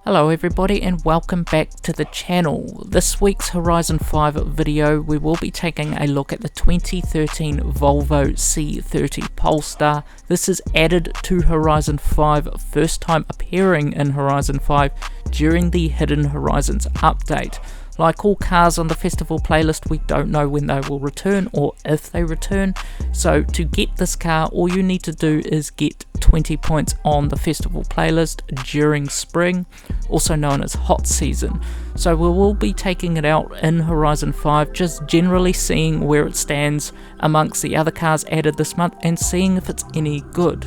Hello everybody and welcome back to the channel. This week's Horizon 5 video we will be taking a look at the 2013 Volvo C30 Polestar. This is added to Horizon 5, first time appearing in Horizon 5 during the Hidden Horizons update. Like all cars on the festival playlist, we don't know when they will return or if they return, so to get this car all you need to do is get 20 points on the festival playlist during spring, also known as hot season. So we will be taking it out in Horizon 5, just generally seeing where it stands amongst the other cars added this month and seeing if it's any good.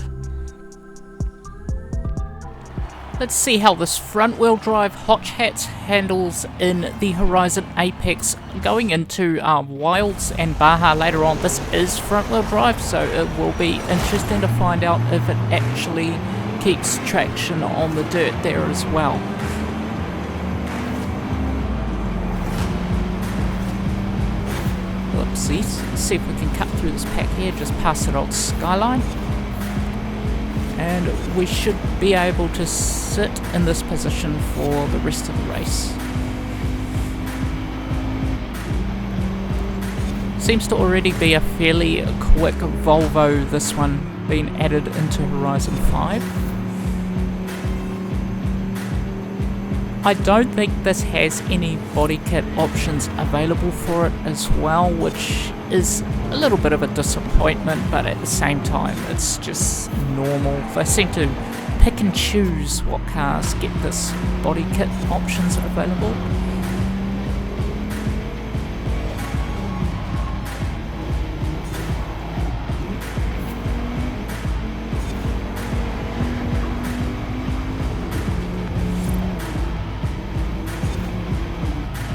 Let's see how this front-wheel drive hot hatch handles in the Horizon Apex. Going into Wilds and Baja later on, this is front-wheel drive, so it will be interesting to find out if it actually keeps traction on the dirt there as well. Whoopsies. Let's see if we can cut through this pack here, just past that old skyline. And we should be able to sit in this position for the rest of the race. Seems to already be a fairly quick Volvo, this one being added into Horizon 5. I don't think this has any body kit options available for it as well, which is a little bit of a disappointment, but at the same time it's just normal. They seem to pick and choose what cars get this body kit options available.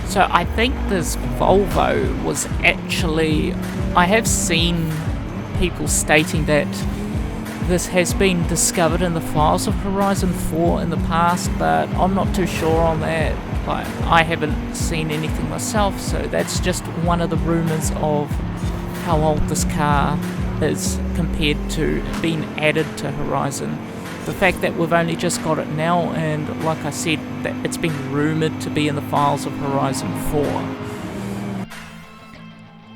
So I think this Volvo was actually, I have seen people stating that this has been discovered in the files of Horizon 4 in the past, but I'm not too sure on that. I haven't seen anything myself, so that's just one of the rumours of how old this car is compared to being added to Horizon. The fact that we've only just got it now, and like I said, that it's been rumoured to be in the files of Horizon 4.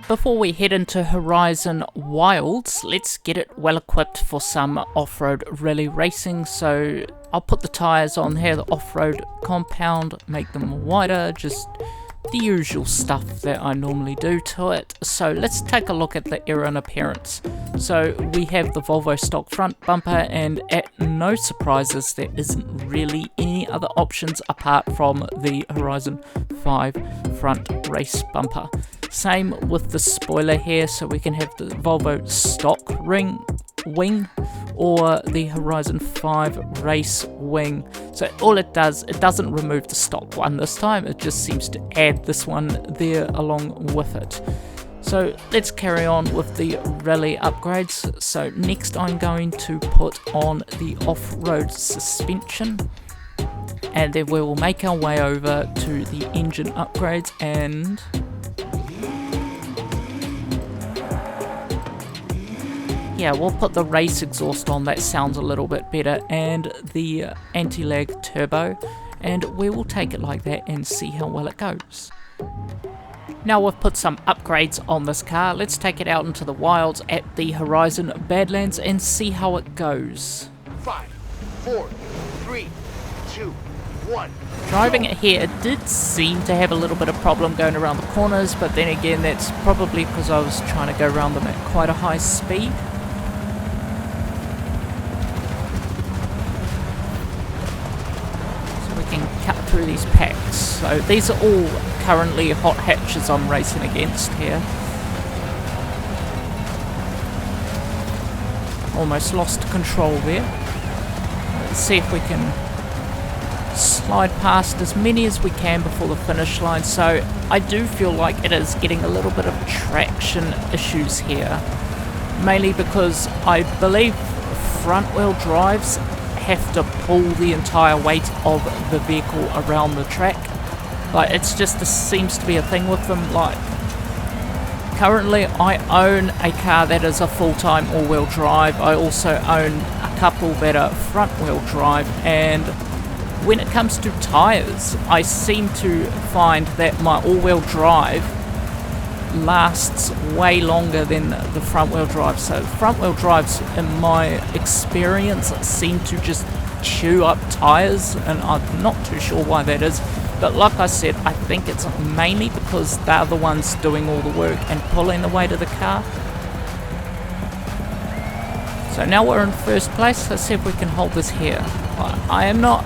Before we head into Horizon Wilds, let's get it well equipped for some off-road rally racing. So I'll put the tyres on here, the off-road compound, make them wider, just the usual stuff that I normally do to it. So let's take a look at the era and appearance. So we have the Volvo stock front bumper, and at no surprises there isn't really any other options apart from the Horizon 5 front race bumper. Same with the spoiler here, so we can have the Volvo stock wing or the Horizon 5 race wing. So all it does, it doesn't remove the stock one this time, it just seems to add this one there along with it. So let's carry on with the rally upgrades. So next I'm going to put on the off-road suspension, and then we will make our way over to the engine upgrades, and yeah, we'll put the race exhaust on, that sounds a little bit better, and the anti-lag turbo, and we will take it like that and see how well it goes. Now we've put some upgrades on this car, let's take it out into the wilds at the Horizon Badlands and see how it goes. 5, 4, 3, 2, 1. Driving it here, it did seem to have a little bit of problem going around the corners, but then again that's probably because I was trying to go around them at quite a high speed. Cut through these packs. So these are all currently hot hatches I'm racing against here. Almost lost control there. Let's see if we can slide past as many as we can before the finish line. So I do feel like it is getting a little bit of traction issues here, mainly because I believe front wheel drives have to pull the entire weight of the vehicle around the track. Like, it's just, this seems to be a thing with them. Like, currently I own a car that is a full-time all-wheel drive. I also own a couple that are front-wheel drive, and when it comes to tyres, I seem to find that my all-wheel drive lasts way longer than the front-wheel drive. So front-wheel drives, in my experience, seem to just chew up tyres, and I'm not too sure why that is. But like I said, I think it's mainly because they're the ones doing all the work and pulling the weight of the car. So now we're in first place. Let's see if we can hold this here. I am not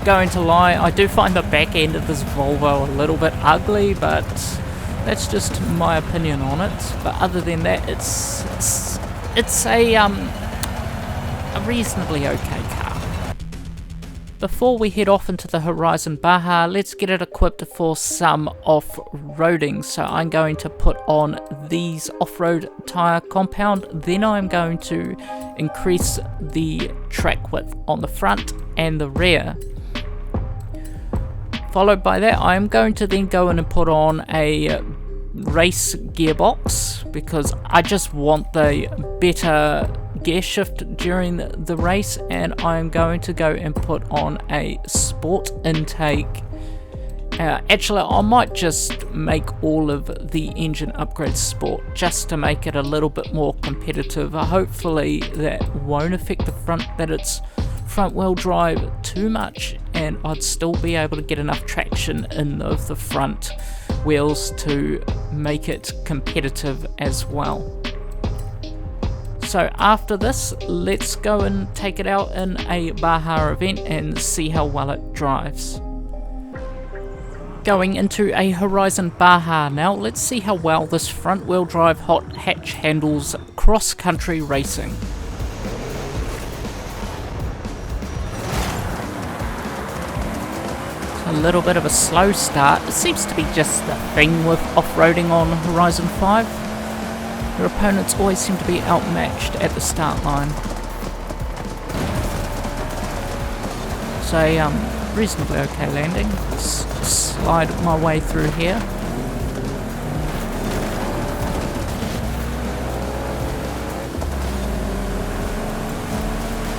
going to lie, I do find the back end of this Volvo a little bit ugly, but that's just my opinion on it. But other than that, it's a reasonably okay car. Before we head off into the Horizon Baja, let's get it equipped for some off-roading. So I'm going to put on these off-road tyre compound, then I'm going to increase the track width on the front and the rear. Followed by that, I'm going to then go in and put on a race gearbox, because I just want the better gear shift during the race, and I'm going to go and put on a sport intake. Actually, I might just make all of the engine upgrades sport, just to make it a little bit more competitive. Hopefully that won't affect the front, that it's front wheel drive too much, and I'd still be able to get enough traction in the front wheels to make it competitive as well. So after this, let's go and take it out in a Baja event and see how well it drives. Going into a Horizon Baja now, let's see how well this front wheel drive hot hatch handles cross-country racing. A little bit of a slow start. It seems to be just the thing with off-roading on Horizon 5. Your opponents always seem to be outmatched at the start line. So reasonably okay landing. Slide my way through here.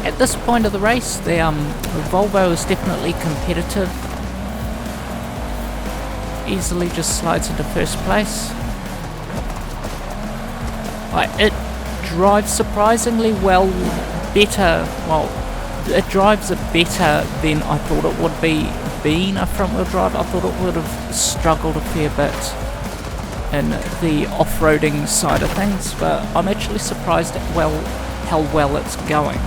At this point of the race, the Volvo is definitely competitive. Easily just slides into first place. It drives surprisingly well, better. Well, it drives it better than I thought it would be. Being a front wheel drive, I thought it would have struggled a fair bit in the off-roading side of things, but I'm actually surprised at how well it's going.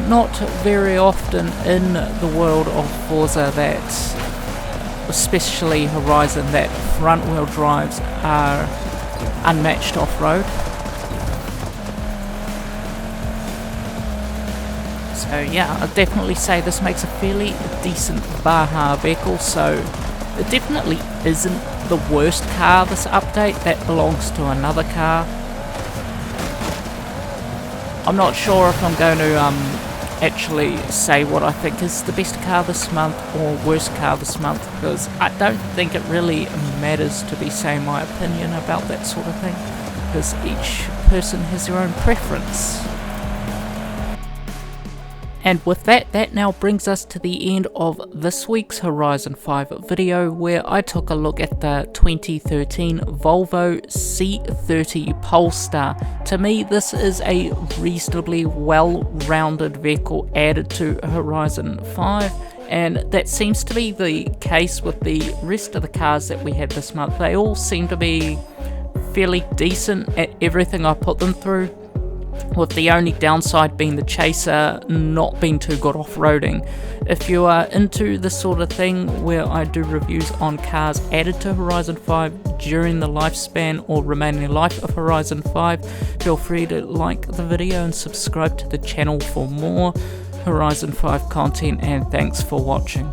Not very often in the world of FORZA that, especially Horizon, that front wheel drives are unmatched off-road. So yeah, I'd definitely say this makes a fairly decent Baja vehicle, so it definitely isn't the worst car this update, that belongs to another car. I'm not sure if I'm going to actually say what I think is the best car this month or worst car this month, because I don't think it really matters to be saying my opinion about that sort of thing, because each person has their own preference. And with that, that now brings us to the end of this week's Horizon 5 video, where I took a look at the 2013 Volvo C30 Polestar. To me, this is a reasonably well-rounded vehicle added to Horizon 5, and that seems to be the case with the rest of the cars that we had this month. They all seem to be fairly decent at everything I put them through, with the only downside being the Chaser not being too good off-roading. If you are into this sort of thing where I do reviews on cars added to Horizon 5 during the lifespan or remaining life of Horizon 5, feel free to like the video and subscribe to the channel for more Horizon 5 content, and thanks for watching.